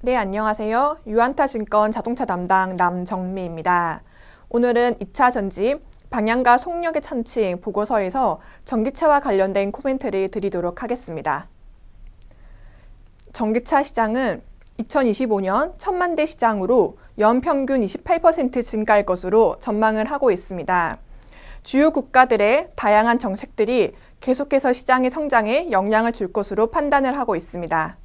네, 안녕하세요. 유안타증권 자동차 담당 남정미입니다. 오늘은 2차 전지 방향과 속력의 천칭 보고서에서 전기차와 관련된 코멘트를 드리도록 하겠습니다. 전기차 시장은 2025년 1000만 대 시장으로 연평균 28% 증가할 것으로 전망을 하고 있습니다. 주요 국가들의 다양한 정책들이 계속해서 시장의 성장에 영향을 줄 것으로 판단을 하고 있습니다.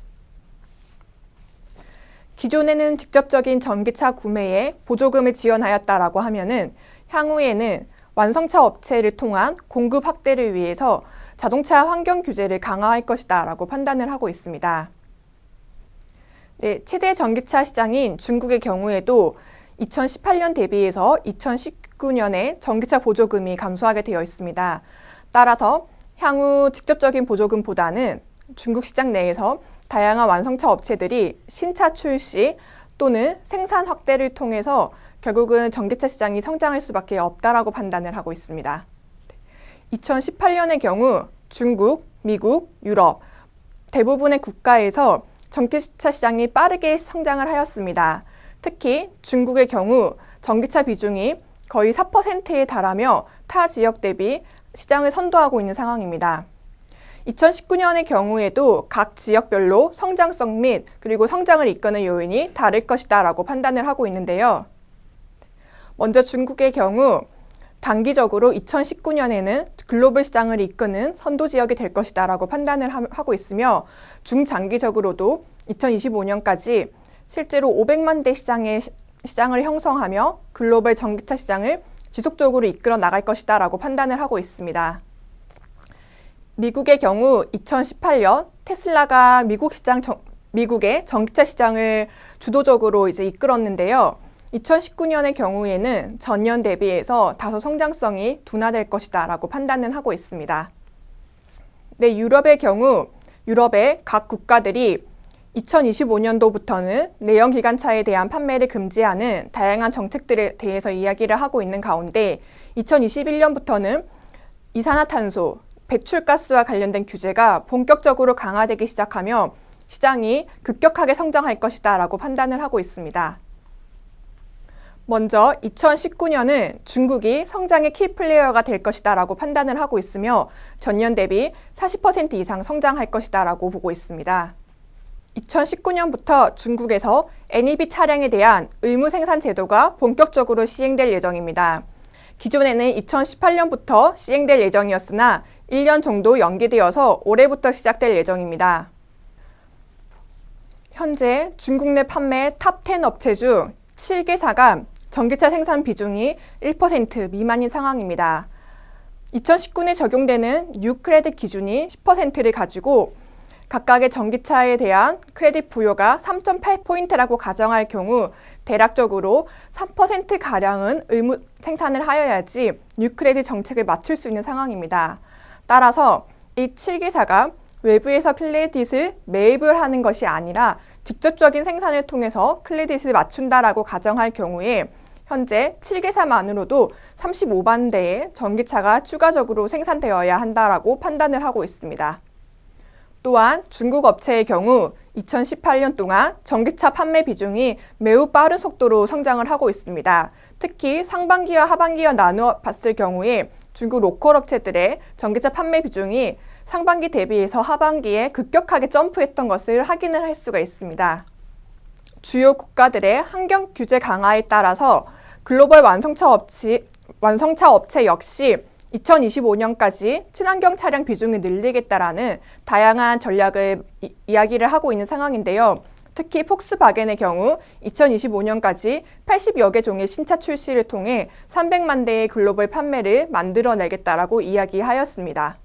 기존에는 직접적인 전기차 구매에 보조금을 지원하였다라고 하면은 향후에는 완성차 업체를 통한 공급 확대를 위해서 자동차 환경 규제를 강화할 것이다 라고 판단을 하고 있습니다. 네, 최대 전기차 시장인 중국의 경우에도 2018년 대비해서 2019년에 전기차 보조금이 감소하게 되어 있습니다. 따라서 향후 직접적인 보조금보다는 중국 시장 내에서 다양한 완성차 업체들이 신차 출시 또는 생산 확대를 통해서 결국은 전기차 시장이 성장할 수밖에 없다라고 판단을 하고 있습니다. 2018년의 경우 중국, 미국, 유럽 대부분의 국가에서 전기차 시장이 빠르게 성장을 하였습니다. 특히 중국의 경우 전기차 비중이 거의 4%에 달하며 타 지역 대비 시장을 선도하고 있는 상황입니다. 2019년의 경우에도 각 지역별로 성장성 및 그리고 성장을 이끄는 요인이 다를 것이다 라고 판단을 하고 있는데요. 먼저 중국의 경우 단기적으로 2019년에는 글로벌 시장을 이끄는 선도 지역이 될 것이다 라고 판단을 하고 있으며 중장기적으로도 2025년까지 실제로 500만 대 시장을 형성하며 글로벌 전기차 시장을 지속적으로 이끌어 나갈 것이다 라고 판단을 하고 있습니다. 미국의 경우 2018년 테슬라가 미국의 전기차 시장을 주도적으로 이끌었는데요. 2019년의 경우에는 전년 대비해서 다소 성장성이 둔화될 것이다 라고 판단은 하고 있습니다. 네, 유럽의 경우 유럽의 각 국가들이 2025년도부터는 내연 기관차에 대한 판매를 금지하는 다양한 정책들에 대해서 이야기를 하고 있는 가운데 2021년부터는 이산화탄소, 배출가스와 관련된 규제가 본격적으로 강화되기 시작하며 시장이 급격하게 성장할 것이다 라고 판단을 하고 있습니다. 먼저 2019년은 중국이 성장의 키플레이어가 될 것이다 라고 판단을 하고 있으며 전년 대비 40% 이상 성장할 것이다 라고 보고 있습니다. 2019년부터 중국에서 NEV 차량에 대한 의무 생산 제도가 본격적으로 시행될 예정입니다. 기존에는 2018년부터 시행될 예정이었으나 1년 정도 연기되어서 올해부터 시작될 예정입니다. 현재 중국 내 판매 탑 10 업체 중 7개사가 전기차 생산 비중이 1% 미만인 상황입니다. 2019년에 적용되는 뉴 크레딧 기준이 10%를 가지고 각각의 전기차에 대한 크레딧 부여가 3.8포인트라고 가정할 경우 대략적으로 3%가량은 의무 생산을 하여야지 뉴크레딧 정책을 맞출 수 있는 상황입니다. 따라서 이 7개사가 외부에서 크레딧을 매입을 하는 것이 아니라 직접적인 생산을 통해서 크레딧을 맞춘다라고 가정할 경우에 현재 7개사만으로도 35만 대의 전기차가 추가적으로 생산되어야 한다라고 판단을 하고 있습니다. 또한 중국 업체의 경우 2018년 동안 전기차 판매 비중이 매우 빠른 속도로 성장을 하고 있습니다. 특히 상반기와 하반기와 나누어 봤을 경우에 중국 로컬 업체들의 전기차 판매 비중이 상반기 대비해서 하반기에 급격하게 점프했던 것을 확인을 할 수가 있습니다. 주요 국가들의 환경 규제 강화에 따라서 글로벌 완성차 업체 역시 2025년까지 친환경 차량 비중을 늘리겠다라는 다양한 전략을 이야기를 하고 있는 상황인데요. 특히 폭스바겐의 경우 2025년까지 80여 개 종의 신차 출시를 통해 300만 대의 글로벌 판매를 만들어내겠다라고 이야기하였습니다.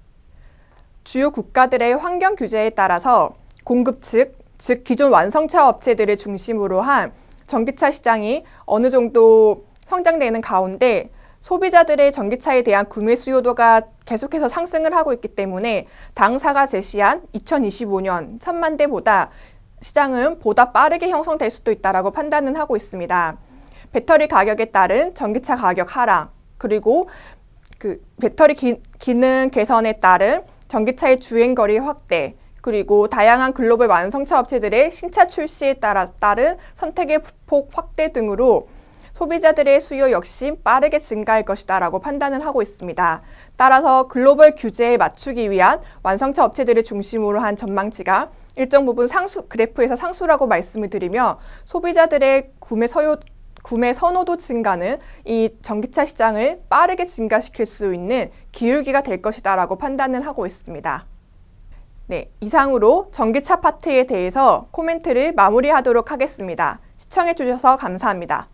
주요 국가들의 환경 규제에 따라서 공급 즉 기존 완성차 업체들을 중심으로 한 전기차 시장이 어느 정도 성장되는 가운데 소비자들의 전기차에 대한 구매 수요도가 계속해서 상승을 하고 있기 때문에 당사가 제시한 2025년 1000만 대보다 시장은 보다 빠르게 형성될 수도 있다라고 판단은 하고 있습니다. 배터리 가격에 따른 전기차 가격 하락, 그리고 배터리 기능 개선에 따른 전기차의 주행거리 확대, 그리고 다양한 글로벌 완성차 업체들의 신차 출시에 따른 선택의 폭 확대 등으로 소비자들의 수요 역시 빠르게 증가할 것이다 라고 판단을 하고 있습니다. 따라서 글로벌 규제에 맞추기 위한 완성차 업체들을 중심으로 한 전망치가 일정 부분 그래프에서 상수라고 말씀을 드리며 소비자들의 구매 선호도 증가는 이 전기차 시장을 빠르게 증가시킬 수 있는 기울기가 될 것이다 라고 판단을 하고 있습니다. 네, 이상으로 전기차 파트에 대해서 코멘트를 마무리하도록 하겠습니다. 시청해 주셔서 감사합니다.